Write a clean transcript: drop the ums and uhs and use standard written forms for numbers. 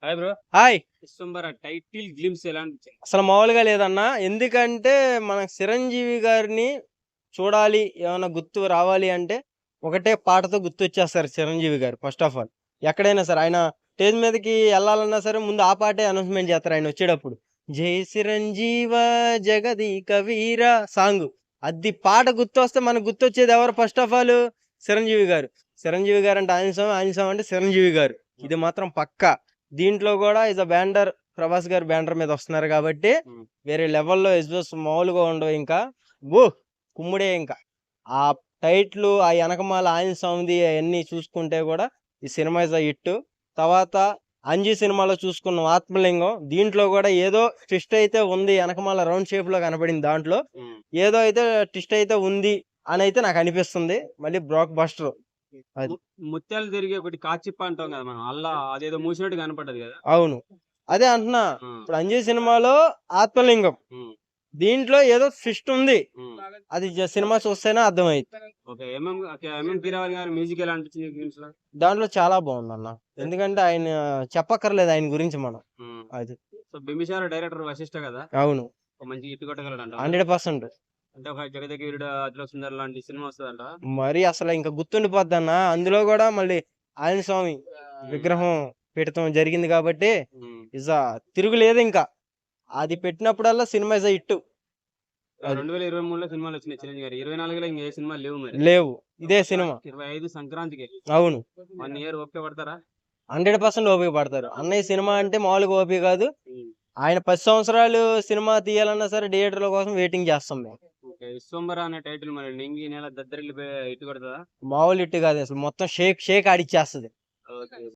Hi bro. Hi! Vishwambhara title glimpse ఎలా అనిపించింది? అసలు మామూలుగా లేదన్నా. ఎందుకంటే, మన 'చిరంజీవి' గారిని చూడాలి, ఏమన్నా గుర్తు రావాలి అంటే, ఒకటే పాటతో గుర్తొచ్చేస్తారు 'చిరంజీవి' గారు ఫస్ట్ ఆఫ్ ఆల్. ఎక్కడైనా సరే, ఆయన స్టేజ్ మీదకి ఎళ్ళాలన్నా సరే, ముందు ఆ పాటే అనౌన్స్‌మెంట్ చేస్తారు ఆయనొచ్చేటప్పుడు. 'జై చిరంజీవ జగదీక వీర' సాంగు. అది పాట గుర్తొస్తే మనకు గుర్తొచ్చేది ఎవరు ఫస్ట్ ఆఫ్ ఆల్? 'చిరంజీవి' గారు. 'చిరంజీవి' గారంటే ఆంజనేయ స్వామి, ఆంజనేయ స్వామి అంటే 'చిరంజీవి' గారు. ఇది మాత్రం పక్కా. దీంట్లో గూడా ఈస్ ఎ బ్యానర్ 'ప్రభాస్' గారి బ్యానర్ మీద వస్తున్నారు గాబట్టి, హ్మ్. వేరే లెవెల్‌లో విజువల్స్ మామూలుగా ఉండవు ఇంకా. అబ్బో! కుమ్ముడే ఇంక. ఆ టైటిలు, ఆ ఎనకమాల ఆంజనేయ స్వామిది అయన్నీ చూసుకుంటే గూడా, ఈ సినిమా ఈస్ ఎ హిట్టు. తర్వాత 'అంజీ' సినిమాలో చూసుకున్నాం 'ఆత్మలింగం'. దీంట్లో గూడా ఏదో ట్విస్ట్ అయితే ఉంది. ఎనకమాల రౌండ్ షేప్‌లో కనపడింది దాంట్లో. హ్మ్. ఏదో అయితే ట్విస్ట్ అయితే ఉంది అనైతే నాకనిపిస్తుంది. మళ్ళీ బ్లాక్ బస్టరు. అది. ము ముత్యాలు తిరిగి ఒకటి కాచిప్ప అంటాం కదా మనం. అల్లా అదేదో మూసినట్టు కనపడ్డది కదా! అవును. అదే అంటున్నా. ఆ! ఇప్పుడు 'అంజీ' సినిమాలో 'ఆత్మలింగం'. హ్మ్. దీంట్లో ఏదో ట్విస్ట్ ఉంది. హ్మ్. అది సినిమా చూస్తేనే అర్థమైద్ది. ఓకే. ఎంఎం కీరవాణి గారి మ్యూజిక్ ఎలా అనిపించింది గ్లిమ్స్‌లో? దాంట్లో చాలా బావుందన్న. ఎందుకంటే ఆయన చెప్పక్కర్లేదు ఆయన గురించి మనం. హ్మ్. అది. సో, 'బింబిసార' డైరెక్టర్ వశిష్ఠ కదా! అవును. ఒక మంచి హిట్ కొట్టగలడంటావా? 100% అంటే ఒక 'జగదేక వీరుడు అతిలోక సుందరి' లాంటి సినిమా వస్తదంటావా? మరి అసల ఇంక గుర్తుండిపోద్దన్న. అందులో గూడా మళ్ళీ ఆంజనేయ స్వామి హ్మ్. విగ్రహం పెడతాం జరిగింది గాబట్టి, హ్మ్. తిరుగులేదింక. అది పెట్టినప్పుడల్లా సినిమా ఈస్ ఎ హిట్టు. అది. 2023లో సినిమాలొచ్చినాయి చిరంజీవి గారియి. 24లో ఇంక ఏ సినిమాలు లేవు మరి. లేవు. ఇదే సినిమా. 25 సంక్రాంతికి. అవును. 1 ఇయర్ ఓపిక పడతారా? 100% ఓపిక పడతారు. అన్నయ్య సినిమా అంటే మామూలుగా ఓపిక గాదు. హ్మ్. ఆయన 10 సంవత్సరాలు సినిమా తీయాలన్నా సరే థియేటర్‌ల కోసం వెయిటింగ్ చేస్తాం మేము. ఓకే. 'విశ్వంబర' అనే టైటిల్ మరి 'నింగి నేల దద్దరిల్లిపోయి' హిట్ కొడతదా? మామూలు హిట్ గాదసలు. మొత్తం షేక్ షేక్ ఆడిచ్చేస్తది. ఓకే.